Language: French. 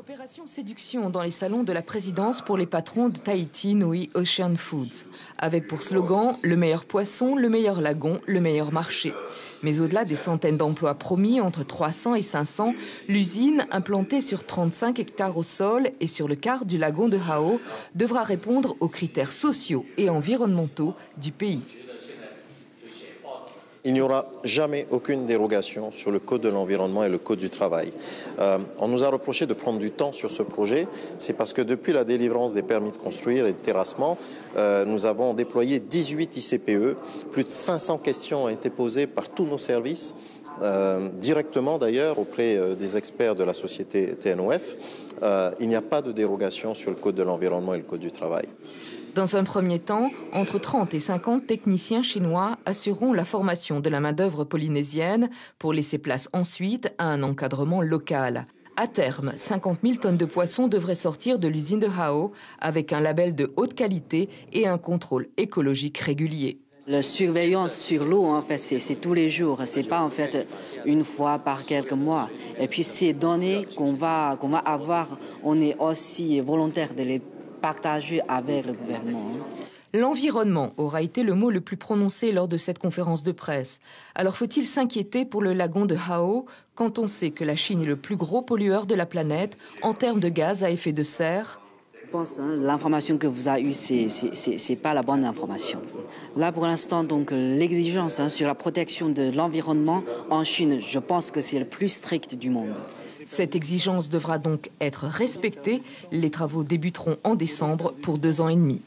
Opération séduction dans les salons de la présidence pour les patrons de Tahiti Nui Ocean Foods. Avec pour slogan « Le meilleur poisson, le meilleur lagon, le meilleur marché ». Mais au-delà des centaines d'emplois promis, entre 300 et 500, l'usine, implantée sur 35 hectares au sol et sur le quart du lagon de Hao, devra répondre aux critères sociaux et environnementaux du pays. Il n'y aura jamais aucune dérogation sur le code de l'environnement et le code du travail. On nous a reproché de prendre du temps sur ce projet. C'est parce que depuis la délivrance des permis de construire et de terrassement, nous avons déployé 18 ICPE. Plus de 500 questions ont été posées par tous nos services, directement d'ailleurs auprès des experts de la société TNOF. Il n'y a pas de dérogation sur le code de l'environnement et le code du travail. Dans un premier temps, entre 30 et 50 techniciens chinois assureront la formation de la main-d'œuvre polynésienne pour laisser place ensuite à un encadrement local. À terme, 50 000 tonnes de poissons devraient sortir de l'usine de Hao avec un label de haute qualité et un contrôle écologique régulier. La surveillance sur l'eau, en fait, c'est tous les jours. C'est pas en fait une fois par quelques mois. Et puis ces données qu'on va avoir, on est aussi volontaire de les partager avec le gouvernement. L'environnement aura été le mot le plus prononcé lors de cette conférence de presse. Alors faut-il s'inquiéter pour le lagon de Hao quand on sait que la Chine est le plus gros pollueur de la planète en termes de gaz à effet de serre? Je pense l'information que vous avez eue, c'est pas la bonne information. Là, pour l'instant, donc l'exigence sur la protection de l'environnement en Chine, je pense que c'est le plus strict du monde. Cette exigence devra donc être respectée. Les travaux débuteront en décembre pour 2 ans et demi.